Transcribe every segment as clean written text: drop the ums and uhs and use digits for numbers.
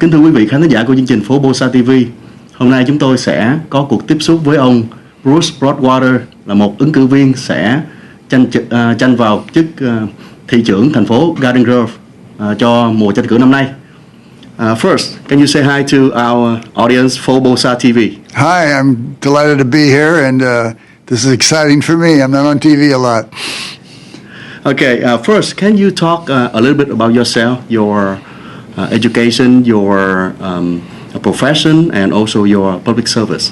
Kính thưa quý vị khán giả của chương trình PhoBolsaTV, hôm nay chúng tôi sẽ có cuộc tiếp xúc với ông Bruce Broadwater, là một ứng cử viên sẽ tranh vào chức thị trưởng thành phố Garden Grove cho mùa tranh cử năm nay. First, can you say hi to our audience, PhoBolsaTV? Hi, I'm delighted to be here, and this is exciting for me. I'm not on TV a lot. Okay, first, can you talk a little bit about yourself, your education, your profession, and also your public service?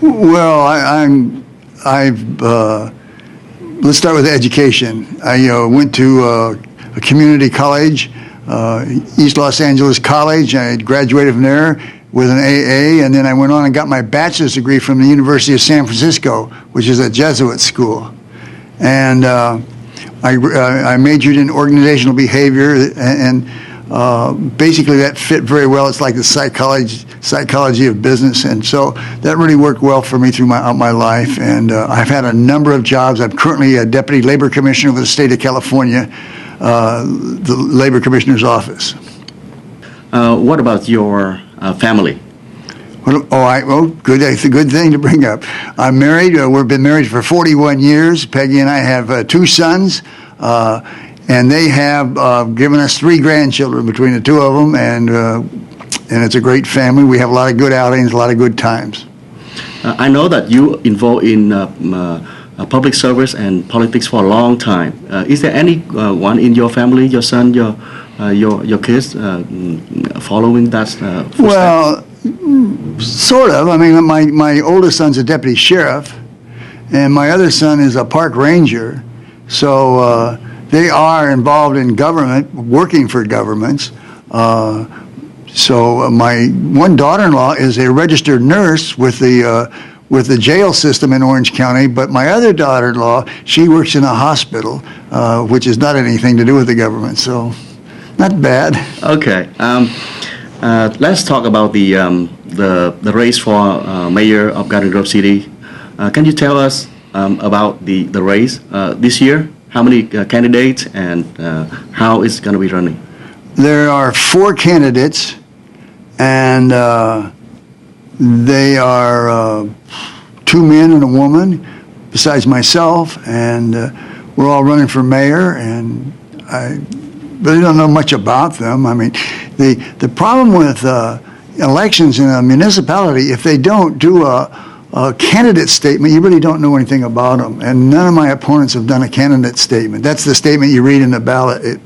Well, let's start with education. I went to a community college, East Los Angeles College. I graduated from there with an AA, and then I went on and got my bachelor's degree from the University of San Francisco, which is a Jesuit school. And I majored in organizational behavior, and basically that fit very well. It's like the psychology of business, and so that really worked well for me throughout my life. And I've had a number of jobs. I'm currently a deputy labor commissioner for the state of California, the labor commissioner's office. What about your family? Good. It's a good thing to bring up. I'm married. We've been married for 41 years. Peggy and I have 2 sons, and they have given us 3 grandchildren between the 2 of them, and it's a great family. We have a lot of good outings, a lot of good times. I know that you involved in public service and politics for a long time. Is there anyone in your family, your son, your kids, following that footstep? Well, sort of. I mean, my oldest son's a deputy sheriff, and my other son is a park ranger. So they are involved in government, working for governments. So my one daughter-in-law is a registered nurse with the jail system in Orange County, but my other daughter-in-law, she works in a hospital, which is not anything to do with the government. So not bad. Okay. Let's talk about the race for mayor of Garden Grove City. Can you tell us about the race this year? How many candidates, and how it's going to be running? There are 4 candidates, and they are 2 men and a woman, besides myself, and we're all running for mayor, and I really don't know much about them. I mean, the problem with elections in a municipality, if they don't do a candidate statement, you really don't know anything about them. And none of my opponents have done a candidate statement. That's the statement you read in the ballot.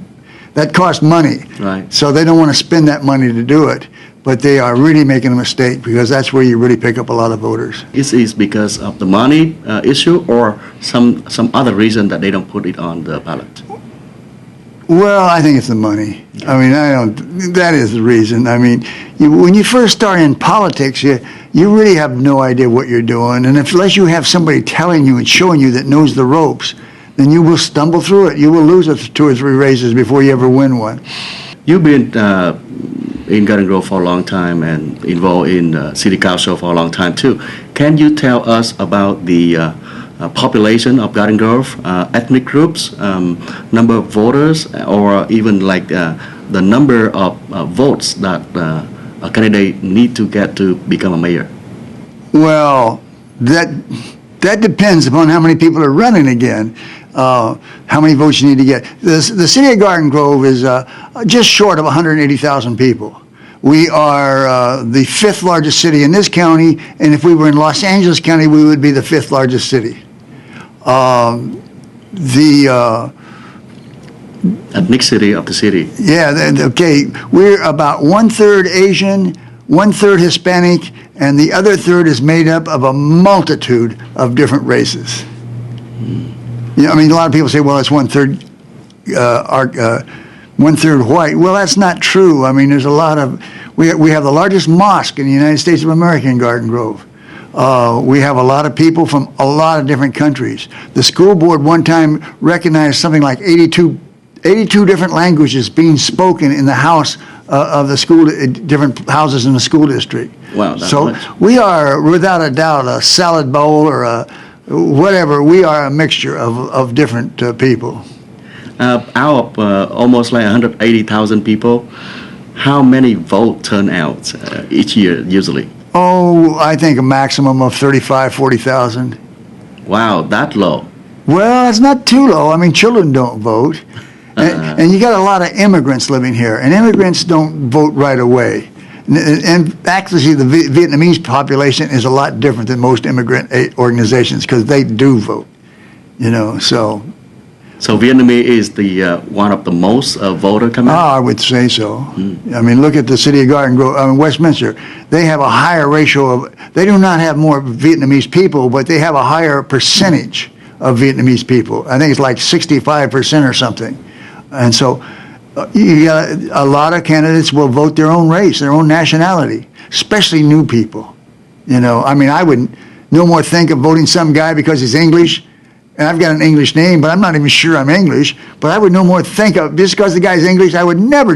That costs money. Right. So they don't want to spend that money to do it. But they are really making a mistake, because that's where you really pick up a lot of voters. Is it because of the money issue, or some other reason that they don't put it on the ballot? Well, I think it's the money. I mean, that is the reason. I mean, when you first start in politics, you really have no idea what you're doing. And unless you have somebody telling you and showing you that knows the ropes, then you will stumble through it. You will lose 2 or 3 races before you ever win one. You've been in Garden Grove for a long time and involved in city council for a long time too. Can you tell us about the population of Garden Grove, ethnic groups, number of voters, or even like the number of votes that a candidate need to get to become a mayor? Well, that depends upon how many people are running again. How many votes you need to get. The city of Garden Grove is just short of 180,000 people. We are the 5th largest city in this county, and if we were in Los Angeles County, we would be the 5th largest city. Ethnicity of the city. Yeah, okay. We're about 1/3 Asian, 1/3 Hispanic, and the other third is made up of a multitude of different races. You know, I mean, a lot of people say, well, it's 1/3 1/3 white. Well, that's not true. I mean, there's a lot of, we have the largest mosque in the United States of America in Garden Grove. We have a lot of people from a lot of different countries. The school board one time recognized something like 82 different languages being spoken in the house of the school, different houses in the school district. Wow. So much. We are, without a doubt, a salad bowl or a whatever. We are a mixture of different people. Out of almost like 180,000 people, how many vote turnout each year usually? Oh, I think a maximum of 35, 40,000. Wow, that low. Well, it's not too low. I mean, children don't vote. And you got a lot of immigrants living here, and immigrants don't vote right away. And actually, the Vietnamese population is a lot different than most immigrant organizations because they do vote, so. So Vietnamese is the one of the most voter coming out? I would say so. I mean, look at the city of Garden Grove, Westminster. They have a higher ratio they do not have more Vietnamese people, but they have a higher percentage of Vietnamese people. I think it's like 65% or something. And so you got a lot of candidates will vote their own race, their own nationality, especially new people. I mean, I would no more think of voting some guy because he's English, and I've got an English name, but I'm not even sure I'm English, but I would no more think of, just because the guy's English, I would never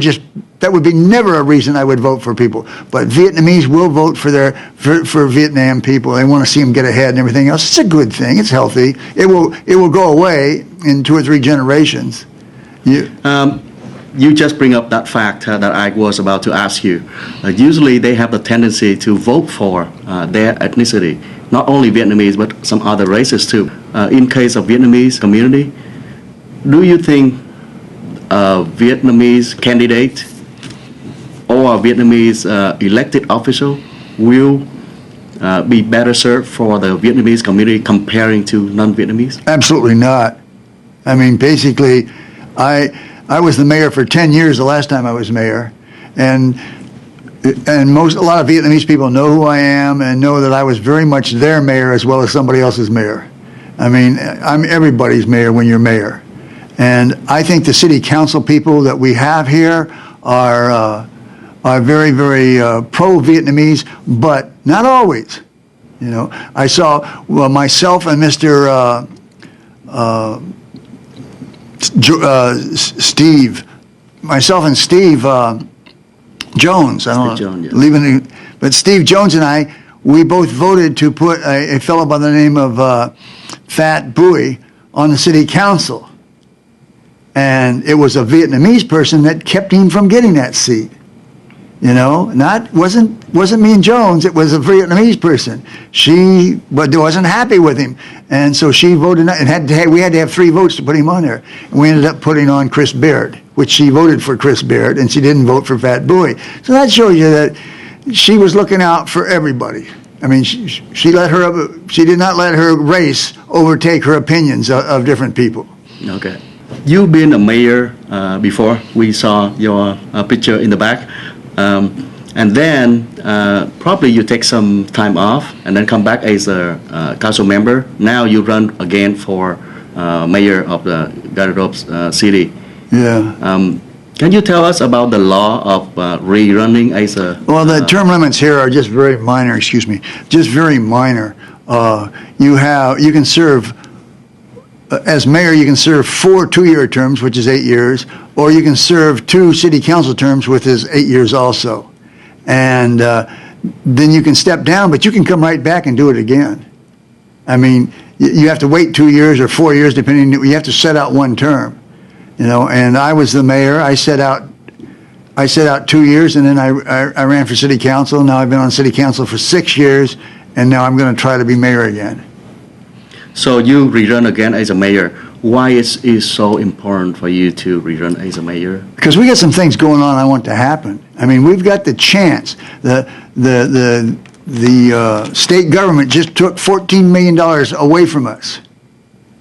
that would be never a reason I would vote for people. But Vietnamese will vote for Vietnam people. They want to see them get ahead and everything else. It's a good thing. It's healthy. It will go away in 2 or 3 generations. You just bring up that fact that I was about to ask you. Usually they have the tendency to vote for their ethnicity, not only Vietnamese, but some other races too. In case of Vietnamese community, do you think a Vietnamese candidate or a Vietnamese elected official will be better served for the Vietnamese community comparing to non-Vietnamese? Absolutely not. I mean, basically, I was the mayor for 10 years the last time I was mayor, and a lot of Vietnamese people know who I am and know that I was very much their mayor as well as somebody else's mayor. I mean, I'm everybody's mayor when you're mayor. And I think the city council people that we have here are very, very pro-Vietnamese, but not always. I saw myself and Mr. Steve Jones. I don't know. But Steve Jones and I, we both voted to put a fellow by the name of Phat Bui on the city council. And it was a Vietnamese person that kept him from getting that seat. Wasn't me and Jones, it was a Vietnamese person. She wasn't happy with him. And so she voted, and we had to have 3 votes to put him on there. And we ended up putting on Chris Baird, which she voted for Chris Baird, and she didn't vote for Phat Bui. So that shows you that she was looking out for everybody. I mean, she did not let her race overtake her opinions of different people. Okay. You've been a mayor before. We saw your picture in the back. And then probably you take some time off and then come back as a council member. Now you run again for mayor of the Garden Grove city. Yeah. Can you tell us about the law of rerunning as a... Well, the term limits here are just very minor, just very minor. You can serve, as mayor, you can serve 4 2-year terms, which is 8 years, or you can serve 2 city council terms, which is 8 years also. And then you can step down, but you can come right back and do it again. I mean, you have to wait 2 years or 4 years, depending. You have to set out 1 term, And I was the mayor. I set out 2 years, and then I ran for city council. Now I've been on city council for 6 years, and now I'm going to try to be mayor again. So you rerun again as a mayor. Why is so important for you to rerun as a mayor? Because we got some things going on I want to happen. I mean, we've got the chance. The state government just took $14 million away from us.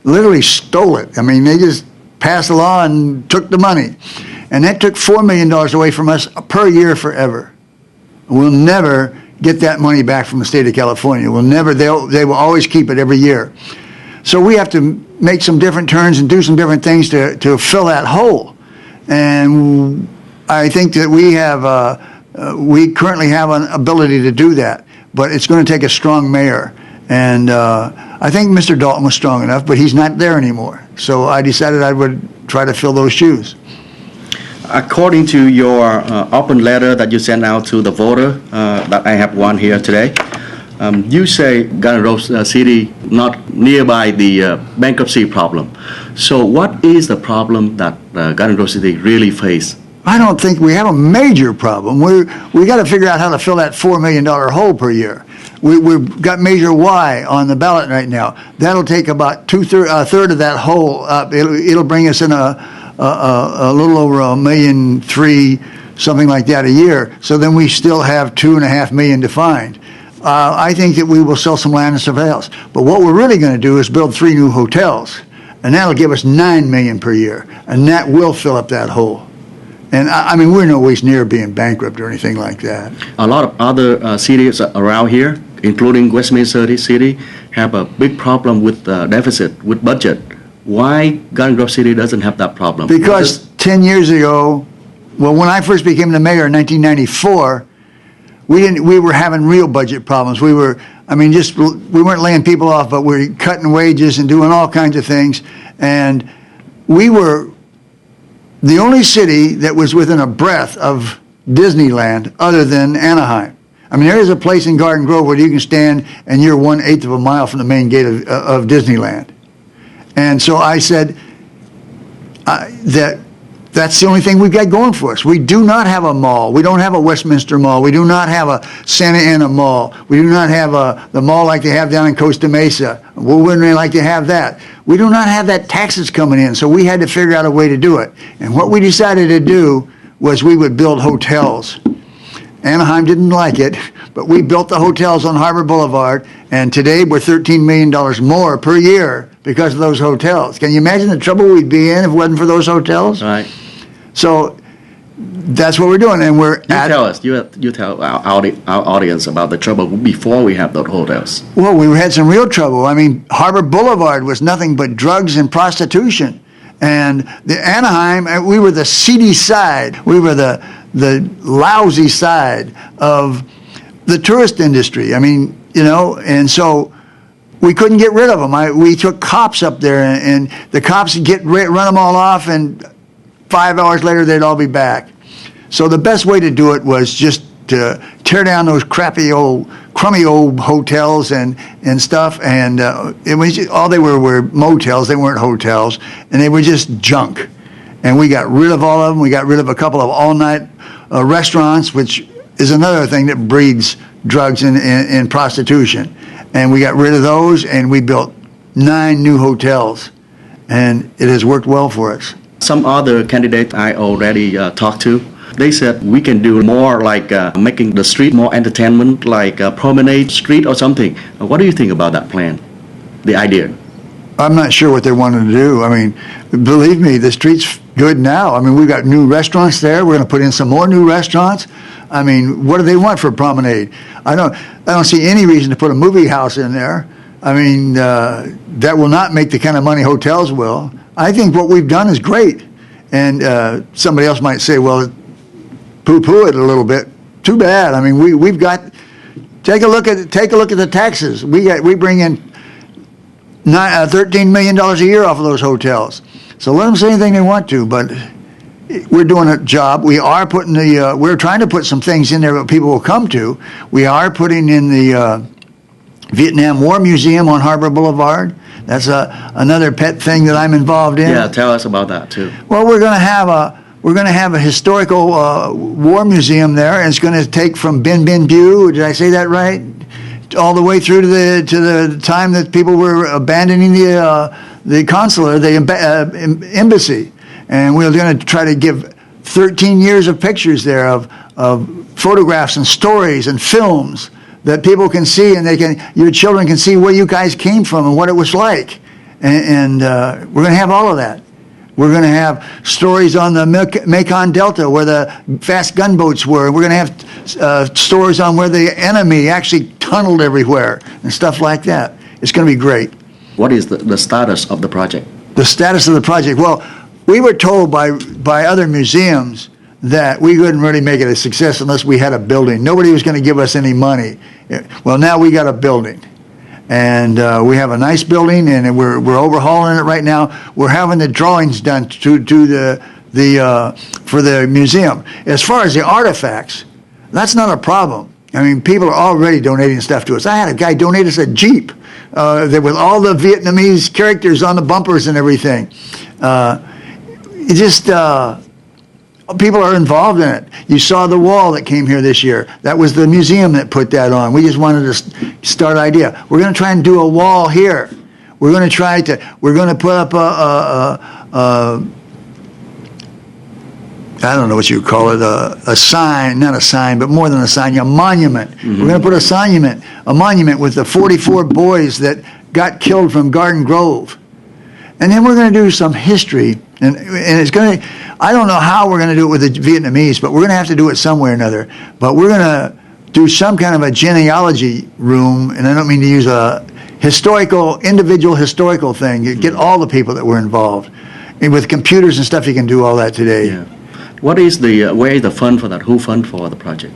Literally stole it. I mean, they just passed a law and took the money. And that took $4 million away from us per year forever. We'll never get that money back from the state of California. They will always keep it every year. So we have to make some different turns and do some different things to fill that hole. And I think that we currently have an ability to do that, but it's going to take a strong mayor. And I think Mr. Dalton was strong enough, but he's not there anymore. So I decided I would try to fill those shoes. According to your open letter that you sent out to the voter, that I have one here today, you say Garden Grove City not nearby the bankruptcy problem. So what is the problem that Garden Grove City really face I don't think we have a major problem. We got to figure out how to fill that $4 million hole per year. We've got Measure Y on the ballot right now. That'll take about a third of that hole up. It'll bring us in a little over $1.3 million, something like that, a year. So then we still have $2.5 million to find. I think that we will sell some land and something else. But what we're really going to do is build 3 new hotels, and that'll give us $9 million per year, and that will fill up that hole. And I mean, we're no ways near being bankrupt or anything like that. A lot of other cities around here, including Westminster City, have a big problem with deficit, with budget. Why Garden Grove City doesn't have that problem? Because 10 years ago, well, when I first became the mayor in 1994, we were having real budget problems. We weren't laying people off, but we were cutting wages and doing all kinds of things. And we were the only city that was within a breath of Disneyland other than Anaheim. I mean, there is a place in Garden Grove where you can stand and you're 1/8 of a mile from the main gate of Disneyland. And so I said that's the only thing we've got going for us. We do not have a mall. We don't have a Westminster Mall. We do not have a Santa Ana Mall. We do not have the mall like they have down in Costa Mesa. We wouldn't really like to have that. We do not have that taxes coming in, so we had to figure out a way to do it. And what we decided to do was we would build hotels. Anaheim didn't like it, but we built the hotels on Harbor Boulevard, and today we're $13 million more per year because of those hotels. Can you imagine the trouble we'd be in if it wasn't for those hotels? Right. So that's what we're doing, and You tell our audience about the trouble before we have those hotels. Well, we had some real trouble. I mean, Harbor Boulevard was nothing but drugs and prostitution. And the Anaheim, we were the seedy side. We were the lousy side of the tourist industry. I mean, and so we couldn't get rid of them. We took cops up there, and the cops would run them all off, and 5 hours later they'd all be back. So the best way to do it was just to tear down those crummy old hotels and stuff, and it was all they were motels. They weren't hotels, and they were just junk. And we got rid of all of them. We got rid of a couple of all-night restaurants, which is another thing that breeds drugs and prostitution. And we got rid of those, and we built 9 new hotels, and it has worked well for us. Some other candidates I already talked to, they said we can do more like making the street more entertainment, like Promenade Street or something. What do you think about that plan, the idea? I'm not sure what they wanted to do. I mean, believe me, the street's good now. I mean, we've got new restaurants there. We're going to put in some more new restaurants. I mean, what do they want for Promenade? I don't see any reason to put a movie house in there. I mean, that will not make the kind of money hotels will. I think what we've done is great. And somebody else might say, well, poo-poo it a little bit. Too bad. I mean, we've got. Take a look at the taxes. We bring in $13 million a year off of those hotels. So let them say anything they want to, but we're doing a job. We are putting we're trying to put some things in there that people will come to. We are putting in the Vietnam War Museum on Harbor Boulevard. That's another pet thing that I'm involved in. Yeah, tell us about that too. Well, we're going to have a historical war museum there, and it's going to take from Bin Bin Bu. Did I say that right? All the way through to the time that people were abandoning the consulate, the embassy, and we're going to try to give 13 years of pictures there of photographs and stories and films that people can see, and your children can see where you guys came from and what it was like, and we're going to have all of that. We're going to have stories on the Mekong Delta where the fast gunboats were. We're going to have stories on where the enemy actually tunneled everywhere and stuff like that. It's going to be great. What is the status of the project? The status of the project? Well, we were told by other museums that we couldn't really make it a success unless we had a building. Nobody was going to give us any money. Well, now we got a building. And we have a nice building, and we're overhauling it right now. We're having the drawings done for the museum. As far as the artifacts, that's not a problem. I mean, people are already donating stuff to us. I had a guy donate us a Jeep with all the Vietnamese characters on the bumpers and everything. People are involved in it. You saw the wall that came here this year. That was the museum that put that on. We just wanted to start an idea. We're going to try and do a wall here. We're going to put up I don't know what you would call it, a sign, not a sign, but more than a sign, a monument. Mm-hmm. We're going to put a monument with the 44 boys that got killed from Garden Grove. And then we're going to do some history, and it's going to, I don't know how we're going to do it with the Vietnamese, but we're going to have to do it some way or another. But we're going to do some kind of a genealogy room, and I don't mean to use a individual historical thing. You get all the people that were involved. And with computers and stuff, you can do all that today. Yeah. Where is the fund for that? Who fund for the project?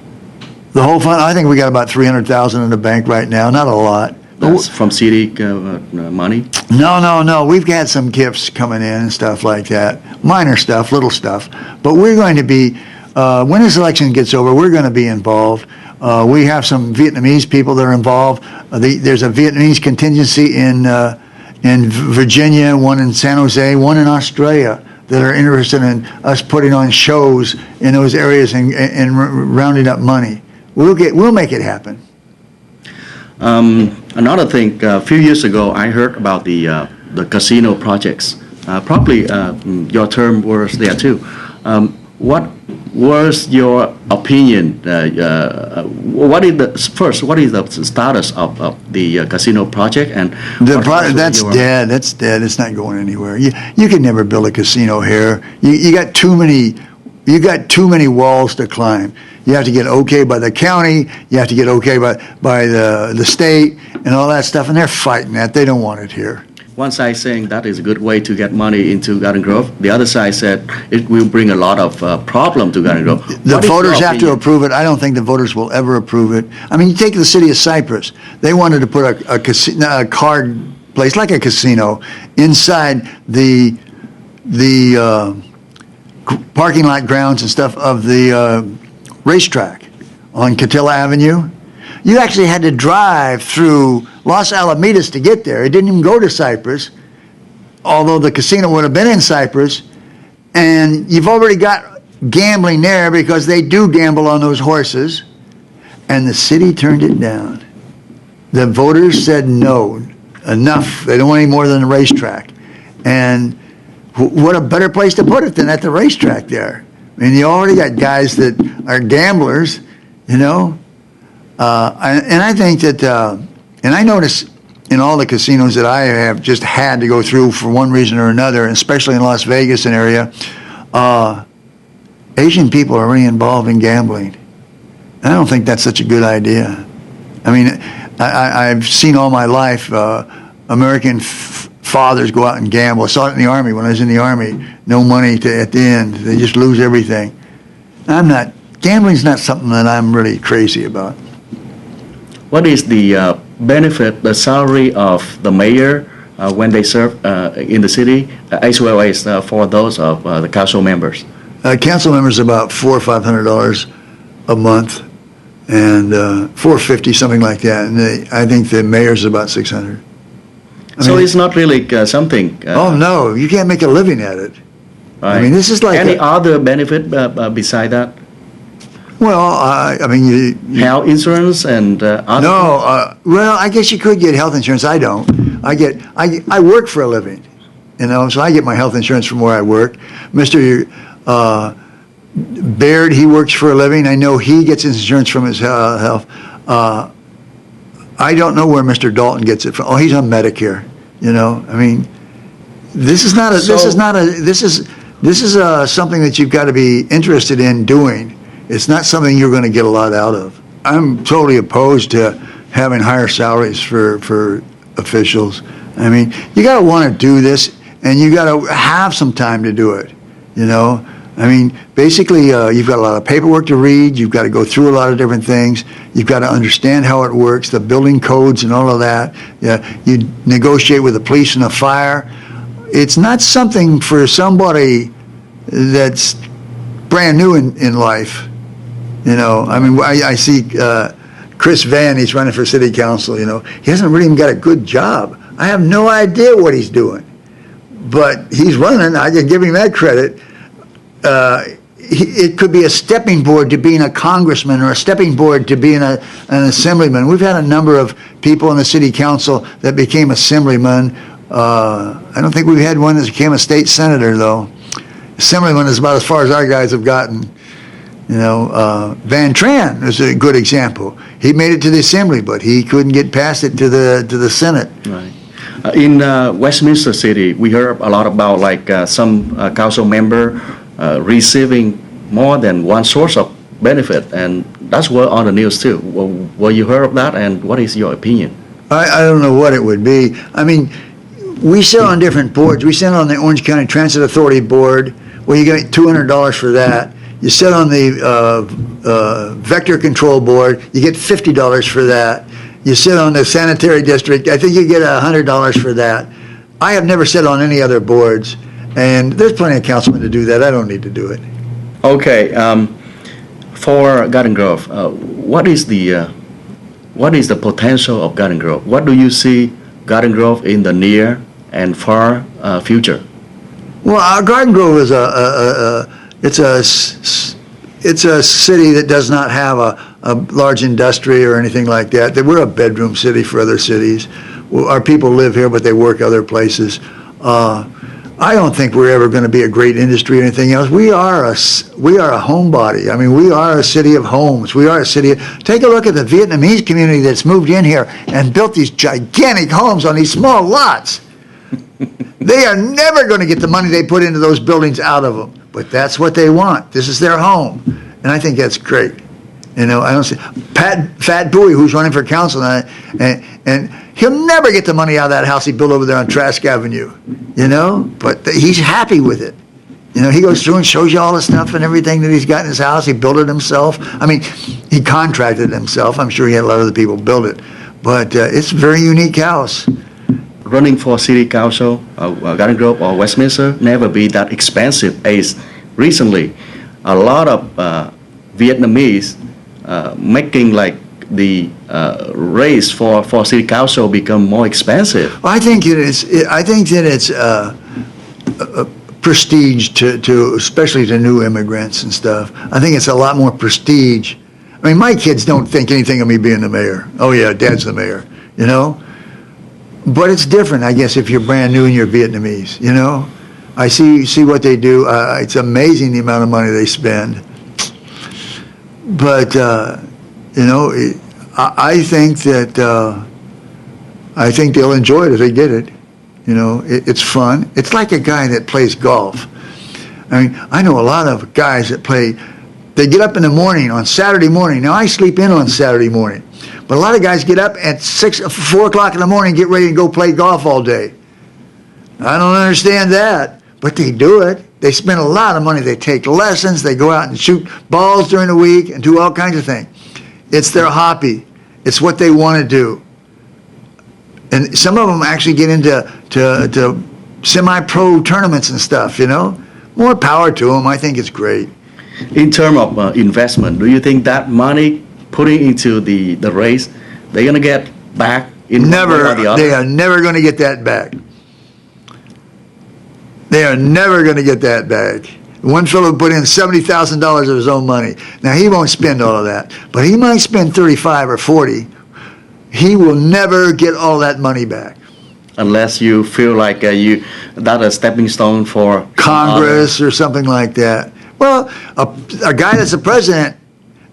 The whole fund, I think we got about $300,000 in the bank right now. Not a lot. That's from city money? No. We've got some gifts coming in and stuff like that. Minor stuff, little stuff. But we're going to be, when this election gets over, we're going to be involved. We have some Vietnamese people that are involved. There's a Vietnamese contingency in Virginia, one in San Jose, one in Australia, that are interested in us putting on shows in those areas and rounding up money. We'll make it happen. Another thing, a few years ago, I heard about the casino projects. Probably your term was there too. What was your opinion? What is the status of the casino project? And that's dead. That's dead. It's not going anywhere. You can never build a casino here. You got too many walls to climb. You have to get okay by the county. You have to get okay by the state and all that stuff. And they're fighting that. They don't want it here. One side saying that is a good way to get money into Garden Grove. The other side said it will bring a lot of problem to Garden Grove. The voters have to approve it. I don't think the voters will ever approve it. I mean, you take the city of Cypress. They wanted to put a card place, like a casino, inside the parking lot grounds and stuff of the racetrack on Catilla Avenue. You actually had to drive through Los Alamitos to get there. It didn't even go to Cypress, although the casino would have been in Cypress. And you've already got gambling there because they do gamble on those horses. And the city turned it down. The voters said no, enough. They don't want any more than the racetrack. And what a better place to put it than at the racetrack there. I mean, you already got guys that are gamblers, you know. And I think that, and I notice in all the casinos that I have just had to go through for one reason or another, and especially in Las Vegas and area, Asian people are really involved in gambling. And I don't think that's such a good idea. I mean, I've seen all my life American fathers go out and gamble. I saw it in the Army when I was in the Army. No money at the end. They just lose everything. Gambling's not something that I'm really crazy about. What is the benefit, the salary of the mayor when they serve in the city, as well as for those of the council members? Council members about $400 or $500 a month, and $450, something like that. And I think the mayor's about $600. So it's not really something. Oh no, you can't make a living at it. Right. I mean, this is like any other benefit beside that? Well, I mean, health insurance and other. No, well, I guess you could get health insurance. I don't. I work for a living, you know, so I get my health insurance from where I work. Mr. Baird, he works for a living. I know he gets his insurance from his health. I don't know where Mr. Dalton gets it from. Oh, he's on Medicare. You know, I mean, this is something that you've got to be interested in doing. It's not something you're going to get a lot out of. I'm totally opposed to having higher salaries for officials. I mean, you got to want to do this, and you got to have some time to do it. You know, I mean, basically, you've got a lot of paperwork to read. You've got to go through a lot of different things. You've got to understand how it works, the building codes and all of that. Yeah, you negotiate with the police and the fire. It's not something for somebody that's brand new in life. You know, I mean, I see Chris Van, he's running for city council, you know. He hasn't really even got a good job. I have no idea what he's doing. But he's running. I can give him that credit. it could be a stepping board to being a congressman or a stepping board to being an assemblyman. We've had a number of people in the city council that became assemblymen. I don't think we've had one that became a state senator, though. Assemblyman is about as far as our guys have gotten. Van Tran is a good example. He made it to the assembly, but he couldn't get past it to the Senate. Right. In Westminster City, we heard a lot about some council member receiving more than one source of benefit, and that's what on the news too. Well, you heard of that, and what is your opinion? I don't know what it would be. I mean, we sit on different boards. We sit on the Orange County Transit Authority board, where you get $200 for that. You sit on the Vector Control Board, you get $50 for that. You sit on the Sanitary District, I think you get $100 for that. I have never sat on any other boards, and there's plenty of councilmen to do that. I don't need to do it. Okay, for Garden Grove, what is the potential of Garden Grove? What do you see Garden Grove in the near and far future? Well, our Garden Grove is it's a city that does not have a large industry or anything like that. We're a bedroom city for other cities. Our people live here, but they work other places. I don't think we're ever going to be a great industry or anything else. We are a homebody. I mean, we are a city of homes. We are a city. Take a look at the Vietnamese community that's moved in here and built these gigantic homes on these small lots. They are never going to get the money they put into those buildings out of them. But that's what they want. This is their home. And I think that's great. I don't see Fat Bowie, who's running for council, and he'll never get the money out of that house he built over there on Trask Avenue, but he's happy with it. He goes through and shows you all the stuff and everything that he's got in his house. He built it himself. I mean, he contracted it himself. I'm sure he had a lot of other people build it. But it's a very unique house. Running for city council, Garden Grove or Westminster, never be that expensive as recently. A lot of Vietnamese making the race for city council become more expensive. I think it is. I think that it's a prestige to especially to new immigrants and stuff. I think it's a lot more prestige. I mean, my kids don't think anything of me being the mayor. Oh yeah, Dad's the mayor. But it's different, I guess, if you're brand new and you're Vietnamese. I see what they do. It's amazing the amount of money they spend. But I think that I think they'll enjoy it if they get it. It's fun. It's like a guy that plays golf. I mean, I know a lot of guys that play. They get up in the morning on Saturday morning. Now I sleep in on Saturday morning, but a lot of guys get up at 4 o'clock in the morning, get ready to go play golf all day. I don't understand that, but they do it. They spend a lot of money. They take lessons. They go out and shoot balls during the week and do all kinds of things. It's their hobby. It's what they want to do. And some of them actually get into semi-pro tournaments and stuff, More power to them. I think it's great. In terms of investment, do you think that money putting into the race, they're going to get back in never, one way or the other? They are never going to get that back. They are never going to get that back. One fellow put in $70,000 of his own money. Now, he won't spend all of that, but he might spend 35 or 40. He will never get all that money back. Unless you feel like that's a stepping stone for Congress or something like that. Well, a guy that's the president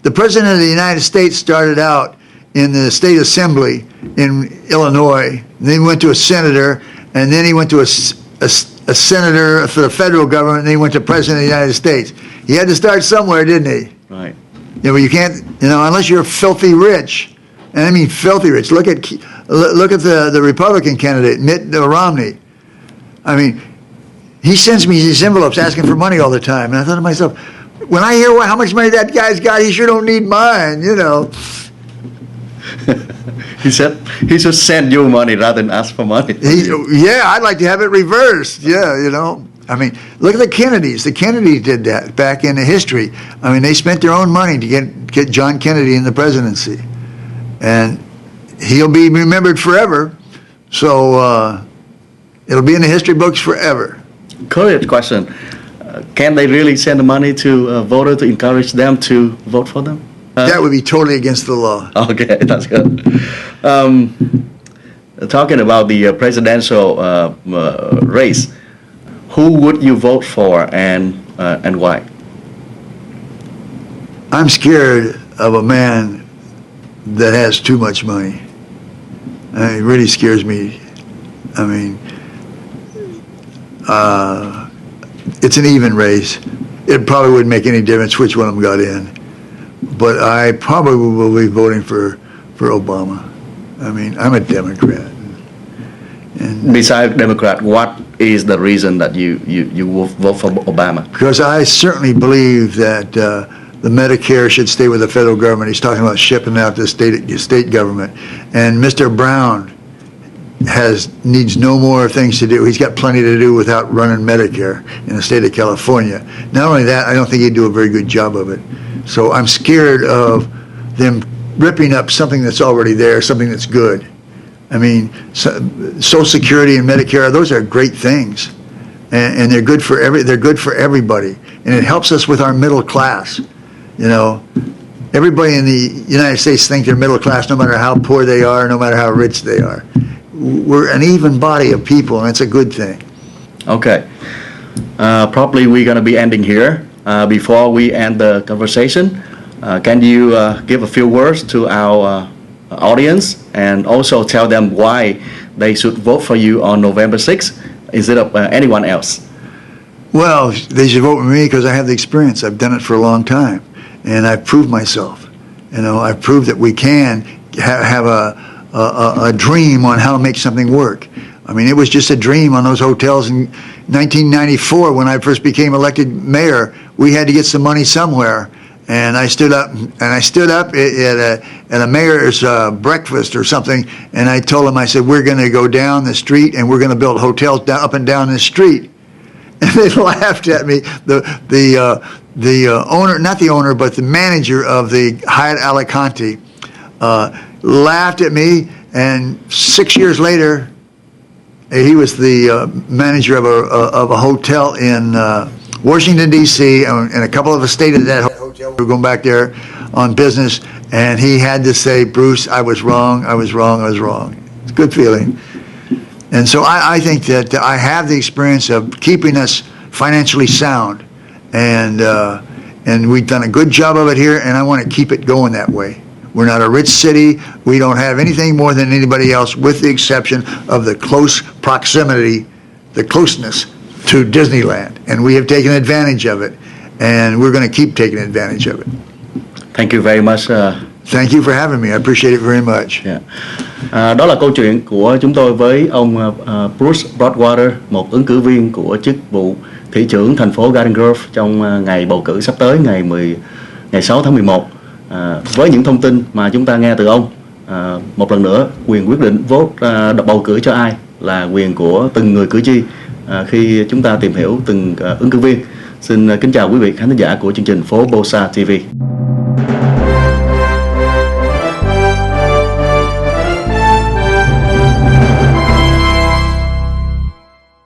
of the United States started out in the state assembly in Illinois, and then he went to a senator, and then he went to a senator for the federal government, and then he went to president of the United States. He had to start somewhere, didn't he? Right. But you can't, unless you're filthy rich, and I mean filthy rich. Look at the Republican candidate, Mitt Romney. I mean, he sends me these envelopes asking for money all the time. And I thought to myself, when I hear how much money that guy's got, he sure don't need mine, He said he should send you money rather than ask for money. Yeah, I'd like to have it reversed. Yeah, I mean, look at the Kennedys. The Kennedys did that back in the history. I mean, they spent their own money to get John Kennedy in the presidency. And he'll be remembered forever. So it'll be in the history books forever. Curious question. can they really send the money to voters to encourage them to vote for them? That would be totally against the law. Okay, that's good. Talking about the presidential race, who would you vote for and why? I'm scared of a man that has too much money. It really scares me. I mean, it's an even race. It probably wouldn't make any difference which one of them got in. But I probably will be voting for Obama. I mean, I'm a Democrat. And besides Democrat, what is the reason that you will vote for Obama? Because I certainly believe that the Medicare should stay with the federal government. He's talking about shipping out to the state government. And Mr. Brown needs no more things to do. He's got plenty to do without running Medicare in the state of California. Not only that, I don't think he'd do a very good job of it. So I'm scared of them ripping up something that's already there, something that's good. I mean, Social Security and Medicare, those are great things, and they're good for everybody, and it helps us with our middle class. You know, everybody in the United States think they're middle class, no matter how poor they are, no matter how rich they are. We're an even body of people, and it's a good thing. Okay, probably we're going to be ending here. Before we end the conversation, can you give a few words to our audience and also tell them why they should vote for you on November 6th instead of anyone else? Well, they should vote for me because I have the experience. I've done it for a long time, and I've proved myself. You know, I've proved that we can have a dream on how to make something work. I mean, it was just a dream on those hotels in 1994 when I first became elected mayor. We had to get some money somewhere, and I stood up at a mayor's breakfast or something, and I told them, I said, we're going to go down the street and we're going to build hotels up and down the street. And they laughed at me. The owner, not the owner, but the manager of the Hyatt Alicante laughed at me, and 6 years later, he was the manager of a hotel in Washington, D.C., and a couple of us stayed at that hotel. We were going back there on business, and he had to say, Bruce, I was wrong, I was wrong, I was wrong. It's a good feeling. And so I think that I have the experience of keeping us financially sound, and we've done a good job of it here, and I want to keep it going that way. We're not a rich city. We don't have anything more than anybody else, with the exception of the close proximity, the closeness to Disneyland. And we have taken advantage of it, and we're going to keep taking advantage of it. Thank you very much. Thank you for having me. I appreciate it very much. Yeah. Đó là câu chuyện của chúng tôi với ông Bruce Broadwater, một ứng cử viên của chức vụ thị trưởng thành phố Garden Grove trong ngày bầu cử sắp tới ngày 6 tháng 11. Với những thông tin mà chúng ta nghe từ ông, một lần nữa, quyền quyết định bầu cử cho ai là quyền của từng người cử tri khi chúng ta tìm hiểu từng ứng cử viên. Xin kính chào quý vị khán thính giả của chương trình PhoBolsaTV.